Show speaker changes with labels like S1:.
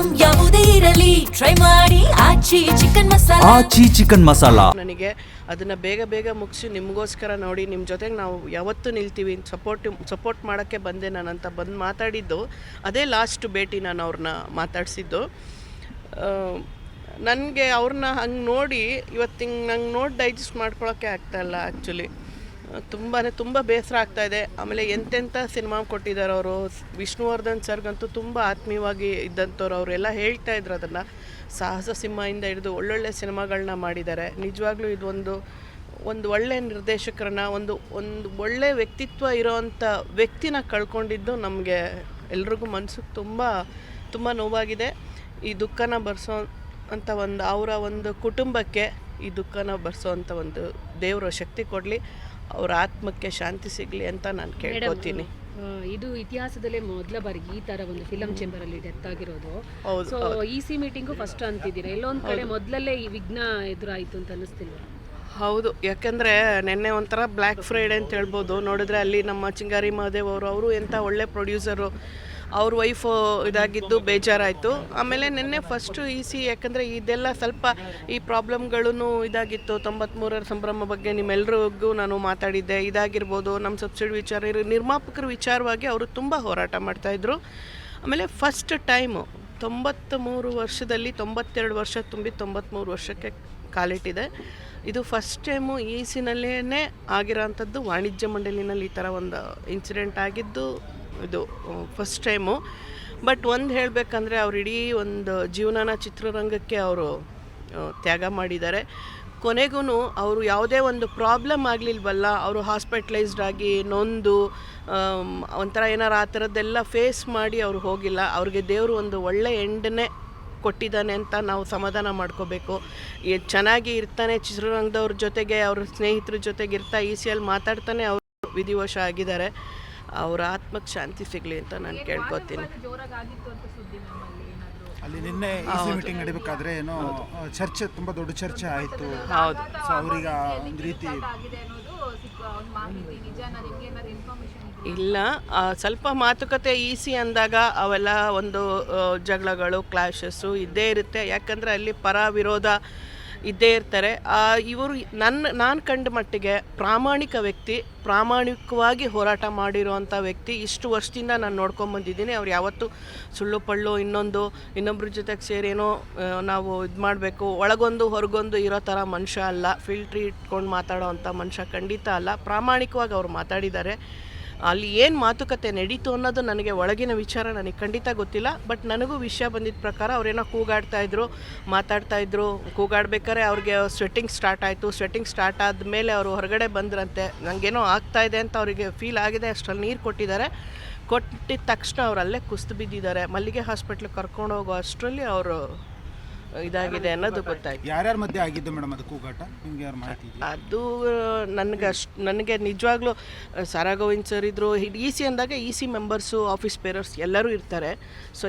S1: Item ಯಾವುದೇ ಇರಲಿ try ಮಾಡಿ ಆಚಿ ಚಿಕನ್ ಮಸಾಲಾ.
S2: ನನಗೆ ಅದನ್ನು ಬೇಗ ಬೇಗ ಮುಗಿಸಿ ನಿಮಗೋಸ್ಕರ ನೋಡಿ ನಿಮ್ಮ ಜೊತೆಗೆ ನಾವು ಯಾವತ್ತೂ ನಿಲ್ತೀವಿ, ಸಪೋರ್ಟ್ ಮಾಡೋಕ್ಕೆ ಬಂದೆ ನಾನಂತ ಬಂದು ಮಾತಾಡಿದ್ದು. ಅದೇ ಲಾಸ್ಟ್ ಭೇಟಿ ನಾನು ಅವ್ರನ್ನ ಮಾತಾಡಿಸಿದ್ದು. ನನಗೆ ಅವ್ರನ್ನ ಹಂಗೆ ನೋಡಿ ಇವತ್ತಿಂಗೆ ನಂಗೆ ನೋಡಿ ಡೈಜೆಸ್ಟ್ ಮಾಡ್ಕೊಳೋಕ್ಕೆ ಆಗ್ತಾಯಿಲ್ಲ. ಆ್ಯಕ್ಚುಲಿ ತುಂಬ ಬೇಸರ ಆಗ್ತಾಯಿದೆ. ಆಮೇಲೆ ಎಂತೆಂಥ ಸಿನಿಮಾ ಕೊಟ್ಟಿದ್ದಾರೆ ಅವರು. ವಿಷ್ಣುವರ್ಧನ್ ಸರ್ಗಂತೂ ತುಂಬ ಆತ್ಮೀಯವಾಗಿ ಇದ್ದಂಥವ್ರು. ಅವರೆಲ್ಲ ಹೇಳ್ತಾ ಇದ್ರು ಅದನ್ನು. ಸಾಹಸ ಸಿಂಹದಿಂದ ಹಿಡಿದು ಒಳ್ಳೊಳ್ಳೆ ಸಿನಿಮಾಗಳನ್ನ ಮಾಡಿದ್ದಾರೆ. ನಿಜವಾಗ್ಲೂ ಇದು ಒಂದು ಒಳ್ಳೆಯ ನಿರ್ದೇಶಕರನ್ನ, ಒಂದು ಒಳ್ಳೆ ವ್ಯಕ್ತಿತ್ವ ಇರೋವಂಥ ವ್ಯಕ್ತಿನ ಕಳ್ಕೊಂಡಿದ್ದು ನಮಗೆ ಎಲ್ರಿಗೂ ಮನಸ್ಸಿಗೆ ತುಂಬ ನೋವಾಗಿದೆ. ಈ ದುಃಖನ ಭರಿಸೋ ಅಂತ ಅವರ ಒಂದು ಕುಟುಂಬಕ್ಕೆ ಈ ದುಃಖನ ಭರಿಸೋವಂಥ ಒಂದು ದೇವರ ಶಕ್ತಿ ಕೊಡಲಿ, ಅವರ ಆತ್ಮಕ್ಕೆ ಶಾಂತಿ ಸಿಗಲಿ ಅಂತ ನಾನು ಕೇಳ್ಕೊತೀನಿ.
S3: ಇದು ಇತಿಹಾಸದಲ್ಲೇ ಮೊದಲ ಬಾರಿಗೆ ಈ ತರ ಒಂದು ಫಿಲಂ ಚೇಂಬರ್ ಅಲ್ಲಿ ಡೆತ್ ಆಗಿರೋದು. ಸೊ ಇಸಿ ಮೀಟಿಂಗು ಫಸ್ಟ್ ಅಂತಿದ್ದೀರಾ, ಎಲ್ಲೊಂದು ಕಡೆ ಮೊದಲಲ್ಲೇ ಈ ವಿಘ್ನ ಎದುರಾಯಿತು ಅಂತ ಅನ್ನಿಸ್ತಿಲ್ಲ?
S2: ಹೌದು, ಯಾಕಂದರೆ ನಿನ್ನೆ ಒಂಥರ ಬ್ಲ್ಯಾಕ್ ಫ್ರೈಡೆ ಅಂತ ಹೇಳ್ಬೋದು. ನೋಡಿದ್ರೆ ಅಲ್ಲಿ ನಮ್ಮ ಚಿಂಗಾರಿ ಮಹದೇವ್ ಅವರು ಎಂಥ ಒಳ್ಳೆ ಪ್ರೊಡ್ಯೂಸರು, ಅವ್ರ ವೈಫು ಇದಾಗಿದ್ದು ಬೇಜಾರಾಯಿತು. ಆಮೇಲೆ ನಿನ್ನೆ ಫಸ್ಟು ಯಾಕಂದರೆ ಇದೆಲ್ಲ ಸ್ವಲ್ಪ ಈ ಪ್ರಾಬ್ಲಮ್ಗಳೂ ಇದಾಗಿತ್ತು. 93ರ ಸಂಭ್ರಮ ಬಗ್ಗೆ ನಿಮ್ಮೆಲ್ರಿಗೂ ನಾನು ಮಾತಾಡಿದ್ದೆ. ಇದಾಗಿರ್ಬೋದು, ನಮ್ಮ ಸಬ್ಸಿಡಿ ವಿಚಾರ, ನಿರ್ಮಾಪಕರ ವಿಚಾರವಾಗಿ ಅವರು ತುಂಬ ಹೋರಾಟ ಮಾಡ್ತಾಯಿದ್ರು. ಆಮೇಲೆ ಫಸ್ಟ್ ಟೈಮು 93 ವರ್ಷದಲ್ಲಿ 92 ವರ್ಷ ತುಂಬಿ 93 ವರ್ಷಕ್ಕೆ ಕಾಲಿಟ್ಟಿದೆ. ಇದು ಫಸ್ಟ್ ಟೈಮು ಸಿನಲ್ಲೇ ಆಗಿರೋ ಅಂಥದ್ದು. ವಾಣಿಜ್ಯ ಮಂಡಳಿನಲ್ಲಿ ಈ ಥರ ಒಂದು ಇನ್ಸಿಡೆಂಟ್ ಆಗಿದ್ದು ಇದು ಫಸ್ಟ್ ಟೈಮು. ಬಟ್ ಒಂದು ಹೇಳಬೇಕಂದ್ರೆ ಅವ್ರು ಇಡೀ ಒಂದು ಜೀವನನ ಚಿತ್ರರಂಗಕ್ಕೆ ಅವರು ತ್ಯಾಗ ಮಾಡಿದ್ದಾರೆ. ಕೊನೆಗೂ ಅವರು ಯಾವುದೇ ಒಂದು ಪ್ರಾಬ್ಲಮ್ ಆಗಲಿಲ್ವಲ್ಲ, ಅವರು ಹಾಸ್ಪಿಟ್ಲೈಸ್ಡ್ ಆಗಿ ನೊಂದು ಒಂಥರ ಏನಾರು ಆ ಥರದ್ದೆಲ್ಲ ಫೇಸ್ ಮಾಡಿ ಅವರು ಹೋಗಿಲ್ಲ. ಅವ್ರಿಗೆ ದೇವರು ಒಂದು ಒಳ್ಳೆ ಎಂಡನ್ನೇ ಕೊಟ್ಟಿದ್ದಾನೆ ಅಂತ ನಾವು ಸಮಾಧಾನ ಮಾಡ್ಕೋಬೇಕು. ಚೆನ್ನಾಗಿ ಇರ್ತಾನೆ ಚಿತ್ರರಂಗದವ್ರ ಜೊತೆಗೆ, ಅವ್ರ ಸ್ನೇಹಿತರ ಜೊತೆಗೆ ಇರ್ತಾ ECL ಮಾತಾಡ್ತಾನೆ ಅವರು ವಿಧಿವಶ ಆಗಿದ್ದಾರೆ. ಅವರ ಆತ್ಮಕ್ಕೆ ಶಾಂತಿ ಸಿಗಲಿ ಅಂತ ನಾನು ಕೇಳ್ಕೊತೀನಿ.
S4: ಅಲ್ಲಿ ನಿನ್ನೆ ಮೀಟಿಂಗ್ ನಡಿಬೇಕಾದ್ರೆ ಏನೋ ಚರ್ಚೆ, ತುಂಬ ದೊಡ್ಡ ಚರ್ಚೆ ಆಯಿತು.
S2: ಹೌದು,
S4: ಸೊ ಅವ್ರೀಗ ಒಂದು ರೀತಿ
S2: ಇಲ್ಲ, ಸ್ವಲ್ಪ ಮಾತುಕತೆ ಅಂದಾಗ ಅವೆಲ್ಲ ಒಂದು ಜಗಳಗಳು, ಕ್ಲಾಶಸ್ಸು ಇದ್ದೇ ಇರುತ್ತೆ. ಯಾಕಂದರೆ ಅಲ್ಲಿ ಪರ ವಿರೋಧ ಇದ್ದೇ ಇರ್ತಾರೆ. ಇವರು ನಾನು ಕಂಡ ಮಟ್ಟಿಗೆ ಪ್ರಾಮಾಣಿಕ ವ್ಯಕ್ತಿ, ಪ್ರಾಮಾಣಿಕವಾಗಿ ಹೋರಾಟ ಮಾಡಿರುವಂಥ ವ್ಯಕ್ತಿ. ಇಷ್ಟು ವರ್ಷದಿಂದ ನಾನು ನೋಡ್ಕೊಂಬಂದಿದ್ದೀನಿ. ಅವ್ರು ಯಾವತ್ತೂ ಸುಳ್ಳು ಪಳ್ಳು ಇನ್ನೊಬ್ಬರ ಜೊತೆಗೆ ಸೇರೇನೋ ನಾವು ಇದು ಮಾಡಬೇಕು, ಒಳಗೊಂದು ಹೊರಗೊಂದು ಇರೋ ಥರ ಮನುಷ್ಯ ಅಲ್ಲ. ಫಿಲ್ಟ್ರಿ ಇಟ್ಕೊಂಡು ಮಾತಾಡೋ ಅಂಥ ಮನುಷ್ಯ ಖಂಡಿತ ಅಲ್ಲ. ಪ್ರಾಮಾಣಿಕವಾಗಿ ಅವ್ರು ಮಾತಾಡಿದ್ದಾರೆ. ಅಲ್ಲಿ ಏನು ಮಾತುಕತೆ ನಡೀತು ಅನ್ನೋದು ನನಗೆ ಒಳಗಿನ ವಿಚಾರ ನನಗೆ ಖಂಡಿತ ಗೊತ್ತಿಲ್ಲ. ಬಟ್ ನನಗೂ ವಿಷಯ ಬಂದಿದ್ದ ಪ್ರಕಾರ ಅವರೇನೋ ಕೂಗಾಡ್ತಾಯಿದ್ರು, ಮಾತಾಡ್ತಾಯಿದ್ರು. ಕೂಗಾಡ್ಬೇಕಾದ್ರೆ ಅವ್ರಿಗೆ ಸ್ವೆಟ್ಟಿಂಗ್ ಸ್ಟಾರ್ಟ್ ಆಯಿತು. ಸ್ವೆಟ್ಟಿಂಗ್ ಸ್ಟಾರ್ಟ್ ಆದಮೇಲೆ ಅವರು ಹೊರಗಡೆ ಬಂದ್ರಂತೆ. ನನಗೇನೋ ಆಗ್ತಾಯಿದೆ ಅಂತ ಅವರಿಗೆ ಫೀಲ್ ಆಗಿದೆ. ಅಷ್ಟರಲ್ಲಿ ನೀರು ಕೊಟ್ಟಿದ್ದ ತಕ್ಷಣ ಅವ್ರು ಅಲ್ಲೇ ಕುಸ್ತು ಬಿದ್ದಿದ್ದಾರೆ. ಮಲ್ಲಿಗೆ ಹಾಸ್ಪಿಟ್ಲಿಗೆ ಕರ್ಕೊಂಡು ಹೋಗೋ ಅಷ್ಟರಲ್ಲಿ ಅವರು ಇದಾಗಿದೆ ಅನ್ನೋದು ಗೊತ್ತಾಯ್ತು.
S4: ಯಾರ್ಯಾರ ಮಧ್ಯೆ ಆಗಿದ್ದು ಮೇಡಮ್ ಅದು ಕೂಗಾಟ? ನಿಮ್ಗೆ ಯಾರು ಮಾಹಿತಿ?
S2: ಅದು ನನಗೆ ನಿಜವಾಗ್ಲೂ ಸಾರಾ ಗೋವಿಂದ್ ಸರ್ ಇದ್ದರು. ಅಂದಾಗ ಮೆಂಬರ್ಸು, ಆಫೀಸ್ ಬೇರರ್ಸ್ ಎಲ್ಲರೂ ಇರ್ತಾರೆ. ಸೊ